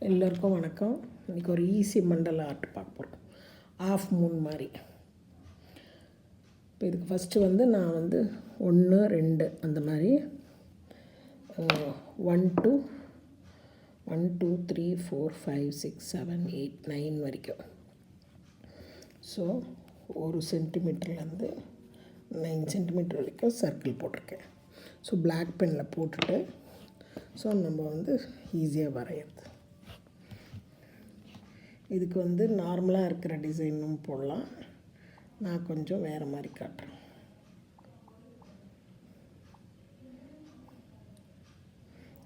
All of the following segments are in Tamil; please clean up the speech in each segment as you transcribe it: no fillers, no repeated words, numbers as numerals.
எல்லோருக்கும் வணக்கம். இன்றைக்கி ஒரு ஈஸி மண்டல ஆர்ட் பார்க்க போகிறோம். ஆஃப் மூன் மாதிரி. இப்போ இதுக்கு ஃபஸ்ட்டு நான் 1 2 அந்த மாதிரி 1 2 3 4 5 6 7 8 9 வரைக்கும். ஸோ 1 சென்டிமீட்டர்லேருந்து 9 சென்டிமீட்டர் வரைக்கும் சர்க்கிள் போட்டிருக்கேன். ஸோ பிளாக் பெனில் போட்டுட்டு ஸோ நம்ம ஈஸியாக வரையிறது. இதுக்கு நார்மலாக இருக்கிற டிசைனும் போடலாம். நான் கொஞ்சம் வேறு மாதிரி காட்டுறேன்.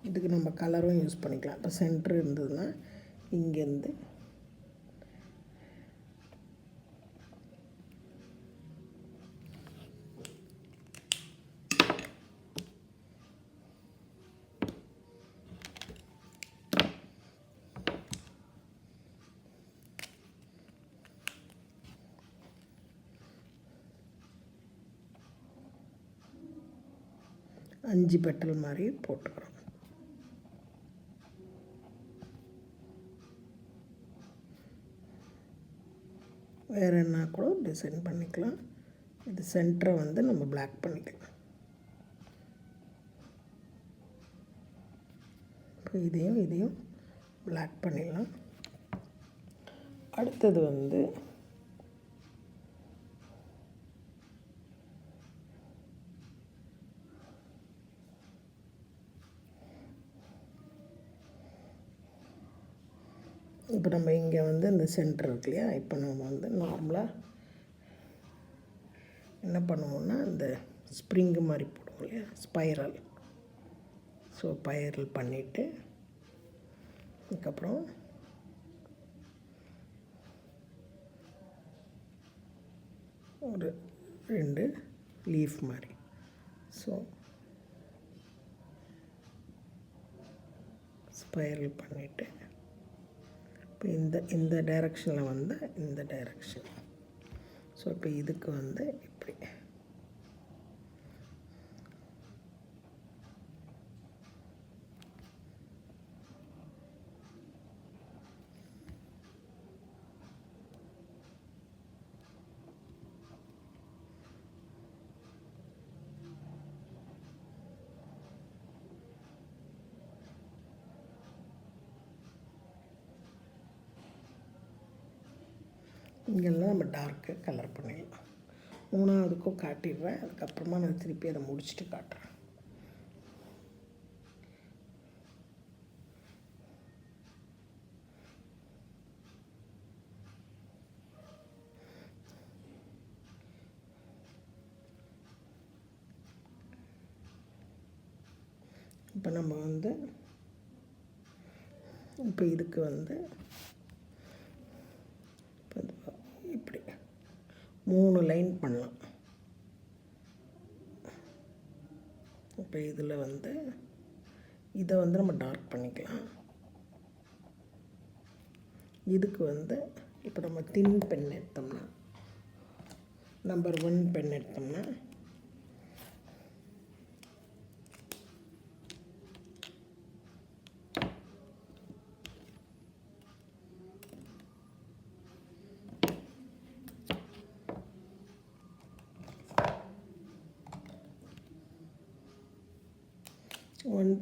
இதுக்கு நம்ம கலரும் யூஸ் பண்ணிக்கலாம். இப்போ சென்டர் இருந்ததுன்னா இங்கேருந்து அஞ்சு பெட்டல் மாதிரி போட்டுக்கிறோம். வேறு என்ன கூட டிசைன் பண்ணிக்கலாம். இது சென்டரை நம்ம பிளாக் பண்ணிக்கலாம். இப்போ இதையும் பிளாக் பண்ணிடலாம். அடுத்தது இப்போ நம்ம இங்கே இந்த சென்டர் இருக்கு இல்லையா, இப்போ நம்ம நார்மலாக என்ன பண்ணுவோம்னா இந்த ஸ்ப்ரிங்கு மாதிரி போடுவோம் இல்லையா, ஸ்பைரல். ஸோ ஸ்பைரல் பண்ணிவிட்டு அதுக்கப்புறம் ஒரு 2 லீஃப் மாதிரி. ஸோ ஸ்பைரல் பண்ணிவிட்டு இப்போ இந்த டைரெக்ஷனில் இந்த டைரெக்ஷன். ஸோ இப்போ இதுக்கு இப்படி இங்கெல்லாம் நம்ம டார்க்கு கலர் பண்ணிடலாம். 3வதுக்கும் காட்டிடுவேன். அதுக்கப்புறமா நான் திருப்பி அதை முடிச்சுட்டு காட்டுறேன். இப்போ நம்ம இப்போ இதுக்கு இப்படி 3 லைன் பண்ணலாம். இப்போ இதில் இதை நம்ம டார்க் பண்ணிக்கலாம். இதுக்கு இப்போ நம்ம தின் பென் எடுத்தோம்னா, நம்பர் 1 பென் எடுத்தோம்னா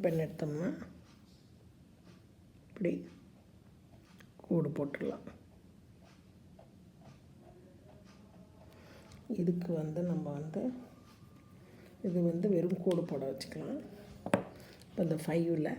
பென் எடுத்தோம்னா இப்படி கோடு போட்டுடலாம். இதுக்கு நம்ம இது வெறும் கோடு போட வச்சுக்கலாம். இப்போ இந்த 5ல்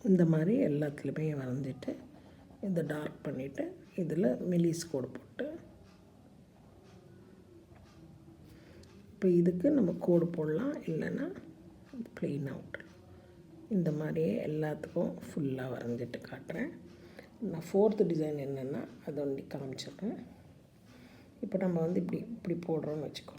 இந்த மாதிரி எல்லாத்துலேயுமே வரைஞ்சிட்டு இதை டார்க் பண்ணிவிட்டு இதில் மெலிஸ் கோடு போட்டு இப்போ இதுக்கு நம்ம கோடு போடலாம், இல்லைன்னா ப்ளெயினாக விட்டுறலாம். இந்த மாதிரியே எல்லாத்துக்கும் ஃபுல்லாக வரைஞ்சிட்டு காட்டுறேன். நான் 4th டிசைன் என்னென்னா அதை காமிச்சிடுறேன். இப்போ நம்ம வந்து இப்படி இப்படி போடுறோன்னு வச்சுக்கோ.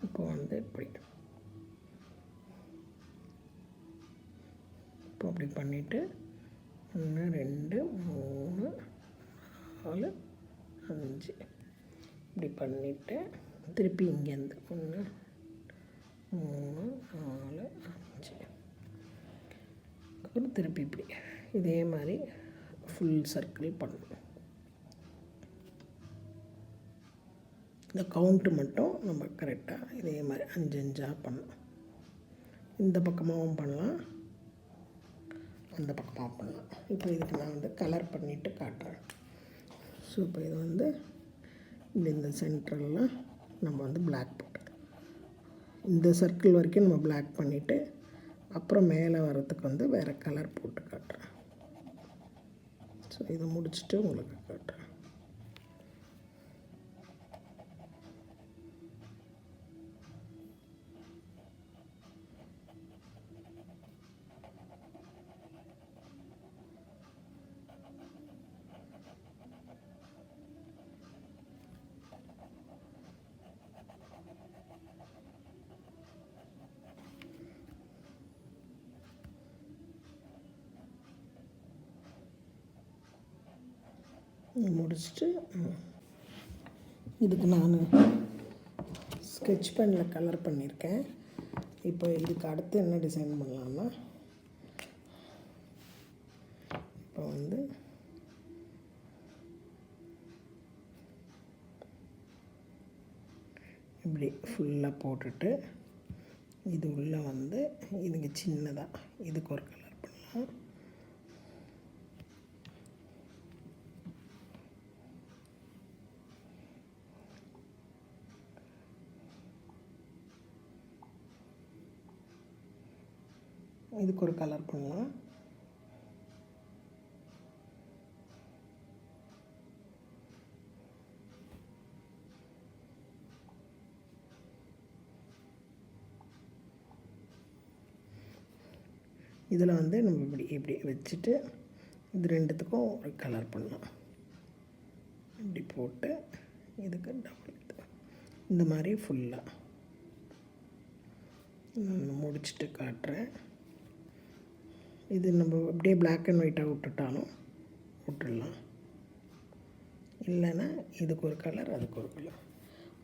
இப்போ வந்து இப்படி இப்போ அப்படி பண்ணிவிட்டு 1 2 3 4 5 இப்படி பண்ணிவிட்டு திருப்பி இங்கேருந்து 1 3 4 5 அப்புறம் திருப்பி இப்படி இதே மாதிரி ஃபுல் சர்க்கிள் பண்ணணும். இந்த கவுண்ட்டு மட்டும் நம்ம கரெக்டாக இதே மாதிரி 5 5 பண்ணணும். இந்த பக்கமாகவும் பண்ணலாம், அந்த பக்கமாகவும் பண்ணலாம். இப்போ இதுக்கு நான் வந்து கலர் பண்ணிவிட்டு காட்டுறேன். ஸோ இப்போ இது வந்து இந்த சென்டரில் நம்ம வந்து பிளாக் போட்டுக்கலாம். இந்த சர்க்கிள் வரைக்கும் நம்ம பிளாக் பண்ணிவிட்டு அப்புறம் மேலே வரத்துக்கு வந்து வேறு கலர் போட்டு காட்டுறேன். ஸோ இதை முடிச்சுட்டு உங்களுக்கு காட்டுறேன். முடிச்சுட்டு இதுக்கு நான் ஸ்கெட்ச் பெனில் கலர் பண்ணியிருக்கேன். இப்போ இதுக்கு அடுத்து என்ன டிசைன் பண்ணலான்னா, இப்போ வந்து இப்படி ஃபுல்லாக போட்டுட்டு இது உள்ளே வந்து இதுங்க சின்னதாக இதுக்கு ஒரு கலர் பண்ணலாம். இதுக்கு ஒரு கலர் பண்ணலாம். இதில் வந்து நம்ம இப்படி இப்படி வச்சுட்டு இது ரெண்டுத்துக்கும் ஒரு கலர் பண்ணலாம். இப்படி போட்டு இதுக்கு டபுள் இந்த மாதிரி ஃபுல்லாக நான் முடிச்சுட்டு காட்டுறேன். இது நம்ம அப்படியே பிளாக் அண்ட் ஒயிட்டாக விட்டுட்டாலும் விட்டுடலாம், இல்லைன்னா இதுக்கு ஒரு கலர் அதுக்கு ஒரு கலர்.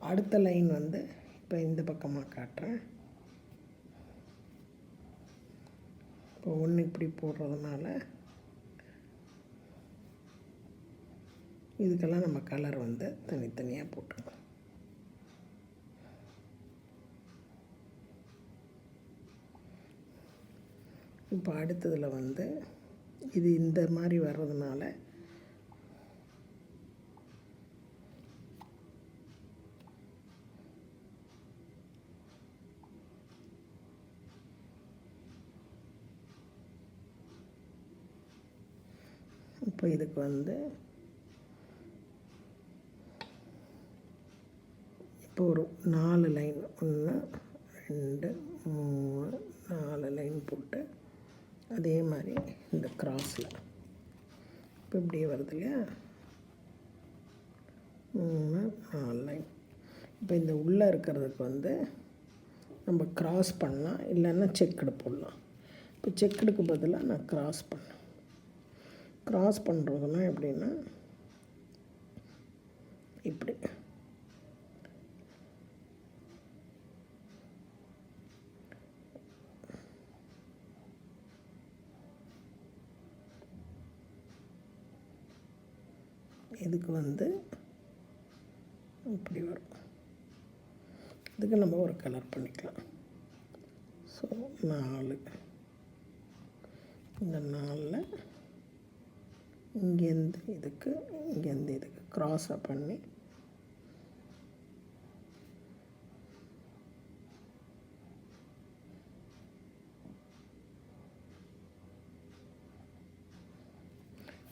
அடுத்த லைன் வந்து இப்போ இந்த பக்கமாக காட்டுறேன். இப்போ ஒன்று இப்படி போடுறதுனால இதுக்கெல்லாம் நம்ம கலர் வந்து தனித்தனியாக போட்டுக்கலாம். இப்போ அடுத்ததில் வந்து இது இந்த மாதிரி வர்றதுனால இப்போ இதுக்கு வந்து இப்போ ஒரு 4 லைன் 1 2 3 4 லைன் போட்டு அதே மாதிரி இந்த கிராஸில் இப்போ இப்படியே வருது இல்லையா, 3 4 லைன். இப்போ இந்த உள்ளே இருக்கிறதுக்கு வந்து நம்ம கிராஸ் பண்ணலாம், இல்லைன்னா செக்குடு போடலாம். இப்போ செக்குடுக்கு பதிலாக நான் கிராஸ் பண்ணேன். கிராஸ் பண்ணுறதுனா எப்படின்னா இப்படி இதுக்கு வந்து இப்படி வரும். இதுக்கு நம்ம ஒரு கலர் பண்ணிக்கலாம். ஸோ 4 இந்த 4ல் இங்கேருந்து இதுக்கு இங்கேருந்து இதுக்கு க்ராஸாக பண்ணி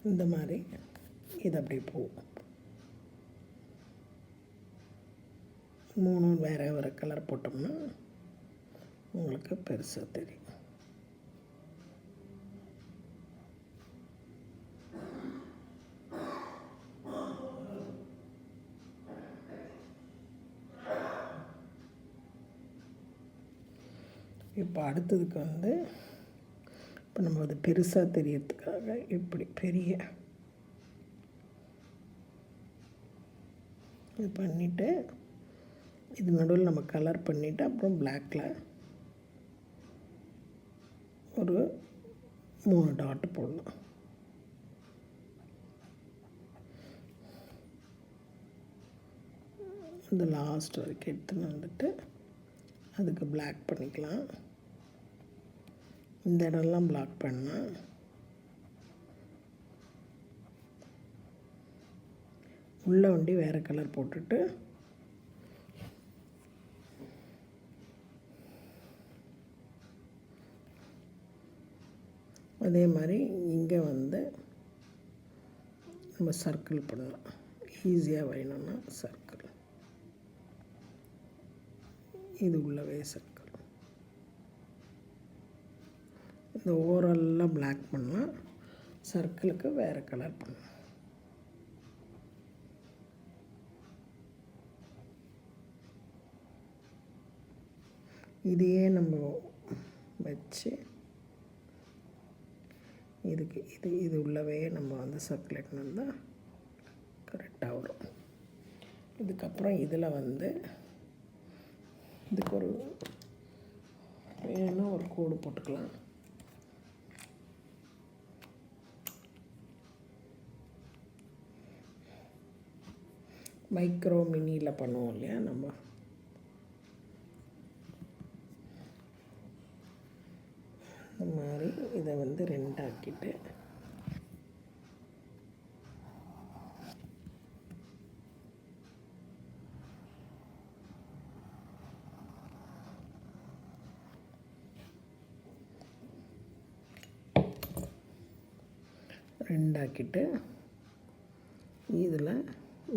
இந்த மாதிரி இது அப்படியே போகும். 3 வேறு வேறு கலர் போட்டோம்னா உங்களுக்கு பெருசாக தெரியும். இப்போ அடுத்ததுக்கு வந்து இப்போ நம்ம அது பெருசாக தெரியறதுக்காக இப்படி பெரிய இது பண்ணிவிட்டு இது நடுவில் நம்ம கலர் பண்ணிவிட்டு அப்புறம் பிளாக்கில் ஒரு 3 டாட் போடலாம். இந்த லாஸ்ட் வரைக்கும் எடுத்துன்னு வந்துட்டு அதுக்கு பிளாக் பண்ணிக்கலாம். இந்த இடம்லாம் பிளாக் பண்ணால் உள்ளே வண்டி வேறு கலர் போட்டுட்டு அதே மாதிரி இங்கே வந்து நம்ம சர்க்கிள் பண்ணலாம். ஈஸியாக வேணும்னா சர்க்கிள், இது உள்ளவே சர்க்கிள். இந்த ஓரெல்லாம் பிளாக் பண்ணலாம், சர்க்கிளுக்கு வேறு கலர் பண்ணலாம். இதையே நம்ம வச்சு இதுக்கு இது உள்ளவே நம்ம வந்து சர்க்கிள் எடுத்துன்னு வந்தால் கரெக்டாக வரும். இதுக்கப்புறம் இதில் வந்து இதுக்கு ஒரு வேணும்னா ஒரு கோடு போட்டுக்கலாம். மைக்ரோ மினியில் பண்ணுவோம் இல்லையா, நம்ம இந்த மாதிரி இதை வந்து 2 ஆக்கிட்டு ஆக்கிட்டு இதில்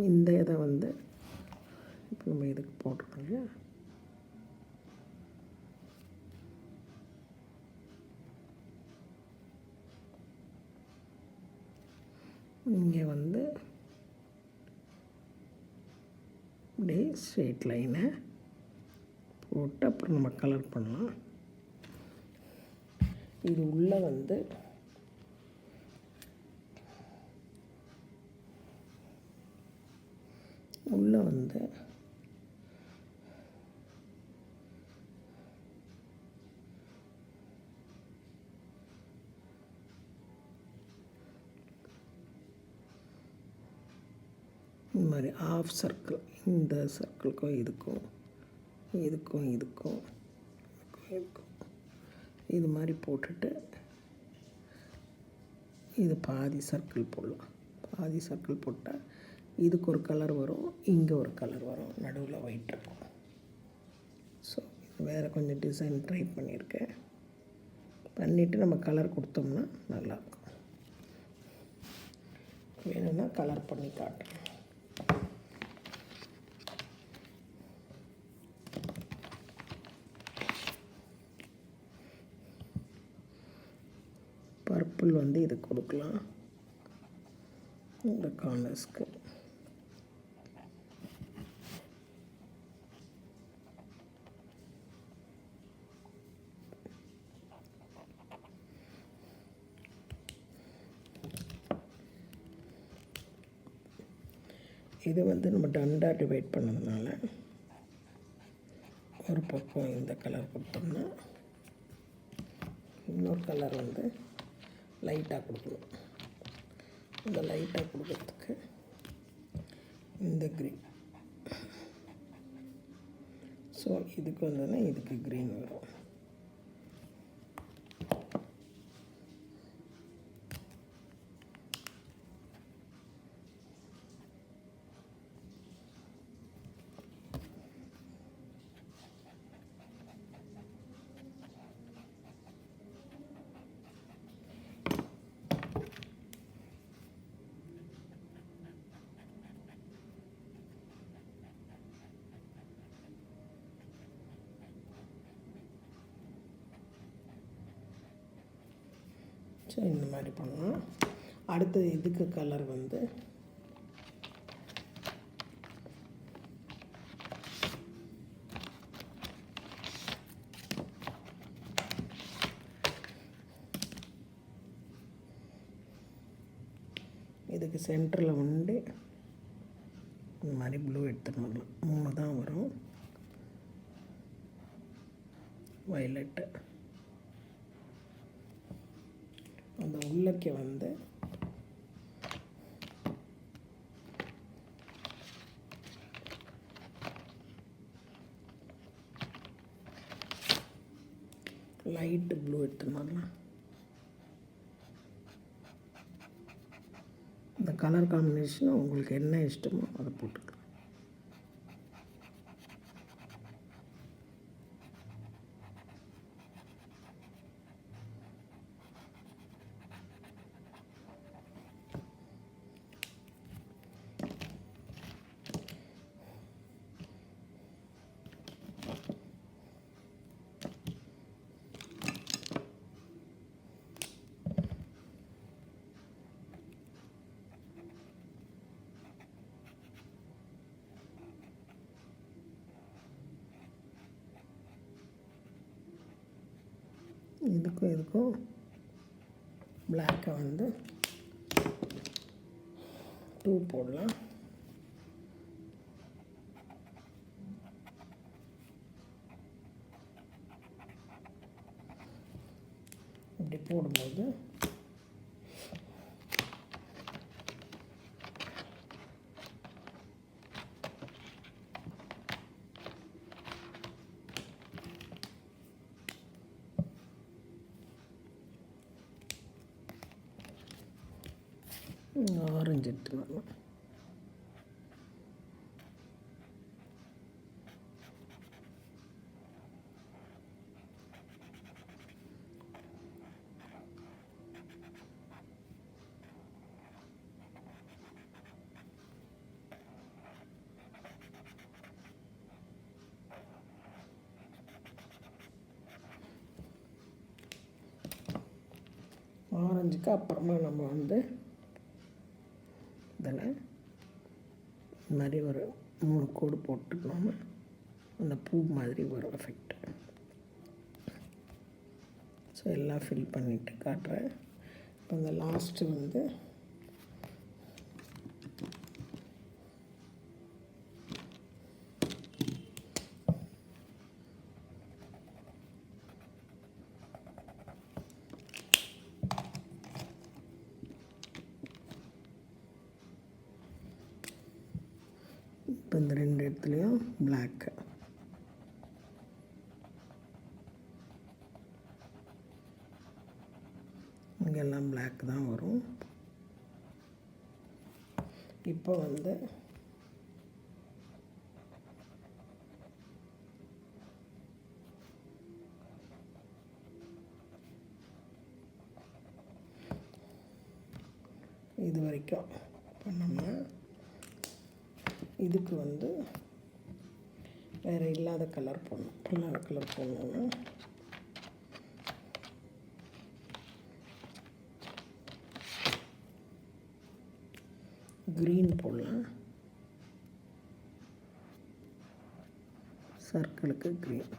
இந்த இதை வந்து இப்போ நம்ம இதுக்கு போட்டுருக்கோம் இல்லையா, இங்கே வந்து அப்படியே ஸ்ட்ரெயிட் லைனை போட்டு அப்புறம் நம்ம கலர் பண்ணலாம். இது உள்ளே வந்து இந்த மாதிரி ஆஃப் சர்க்கிள், இந்த சர்க்கிளுக்கும் இதுக்கும் இது மாதிரி போட்டுட்டு இது பாதி சர்க்கிள் போடலாம். பாதி சர்க்கிள் போட்டால் இதுக்கு ஒரு கலர் வரும், இங்கே ஒரு கலர் வரும், நடுவில் ஒயிட் இருக்கும். ஸோ வேறு கொஞ்சம் டிசைன் ட்ரை பண்ணியிருக்கேன். பண்ணிவிட்டு நம்ம கலர் கொடுத்தோம்னா நல்லாயிருக்கும். வேணும்னா கலர் பண்ணி காட்டுறேன். பர்பிள் வந்து இது கொடுக்கலாம் இந்த கார்னர்ஸ்க்கு. இது வந்து நம்ம டண்டாக டிவைட் பண்ணதுனால ஒரு பக்கம் இந்த கலர் கொடுத்தோம்னா இன்னொரு கலர் வந்து லைட்டாக கொடுக்கணும். இந்த லைட்டாக கொடுக்கறதுக்கு இந்த க்ரீன், ஸோ இதுக்கு வந்ததுன்னா இதுக்கு க்ரீன் வரும். ஸோ இந்த மாதிரி பண்ணலாம். அடுத்தது இதுக்கு கலர் வந்து இதுக்கு சென்டரில் வந்து இந்த மாதிரி ப்ளூ எடுத்துன்னு வரலாம். 3 தான் வரும். வயலட்டு அந்த உள்ளக்கே வந்து லைட்டு ப்ளூ எடுத்துன்னு வரலாம். இந்த கலர் காம்பினேஷன் உங்களுக்கு என்ன இஷ்டமோ அதை போட்டுக்கலாம். இதுக்கும் பிளாக்கை வந்து 2 போடலாம். இப்படி போடும்போது ஆரஞ்சு எடுத்து வரலாம். ஆரஞ்சுக்கு அப்புறமா நம்ம வந்து இதில் இந்த மாதிரி ஒரு 3 கோடு போட்டுக்கணும். அந்த பூ மாதிரி ஒரு எஃபெக்ட். ஸோ எல்லாம் ஃபில் பண்ணிவிட்டு காட்டுறேன். இப்போ இந்த லாஸ்ட்டு வந்து இப்போ இந்த 2 இடத்துலையும் பிளாக்கு. இங்கெல்லாம் பிளாக் தான் வரும். இப்போ வந்து இது வரைக்கும் பண்ணோம்னா இதுக்கு வந்து வேறு இல்லாத கலர் போடணும். இல்லாத கலர் போடணுன்னா க்ரீன் போடலாம். சர்க்கிளுக்கு க்ரீன்.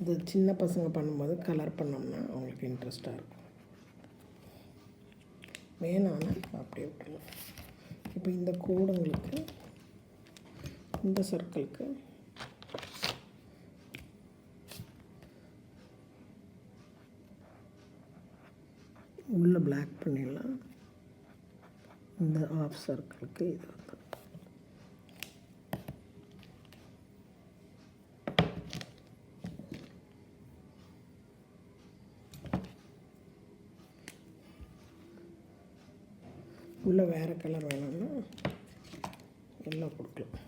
இது சின்ன பசங்க பண்ணும்போது கலர் பண்ணோம்னா அவங்களுக்கு இன்ட்ரெஸ்டாக இருக்கும். வேணான்னா அப்படியே விட்டுலாம். இப்போ இந்த கோடுங்களுக்கு இந்த சர்க்கிளுக்கு உள்ளே பிளாக் பண்ணிடலாம். இந்த ஆஃப் சர்க்கிளுக்கு இது வந்து உள்ளே வேறு கலர் வேணும்னா எல்லாம் கொடுக்கலாம்.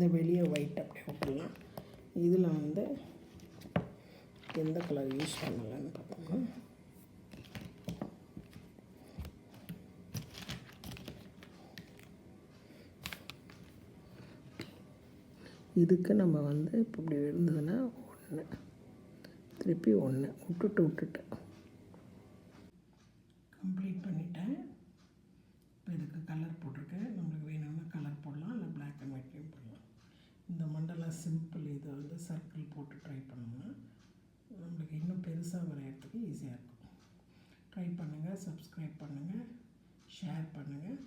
இந்த வெளியே ஒயிட் அப்படியே விட்டுடலாம். இதில் வந்து எந்த கலர் யூஸ் பண்ணலான்னு பார்த்தோம்னா இதுக்கு நம்ம வந்து இப்போ இப்படி இருந்ததுன்னா 1 திருப்பி 1 விட்டுட்டு கம்ப்ளீட் பண்ணிட்டேன். இப்போ இதுக்கு கலர் போட்டிருக்கேன். நம்மளுக்கு வேணும்னா கலர் போடலாம், இல்லை பிளாக் அண்ட் ஒயிட்லேயும் போடலாம். இந்த மண்டலா சிம்பிள் இதை வந்து சர்க்கிள் போட்டு ட்ரை பண்ணோம்னா நம்மளுக்கு இன்னும் பெருசாக வரைகிறதுக்கு ஈஸியாக இருக்கும். ட்ரை பண்ணுங்கள், சப்ஸ்கிரைப் பண்ணுங்கள், ஷேர் பண்ணுங்கள்.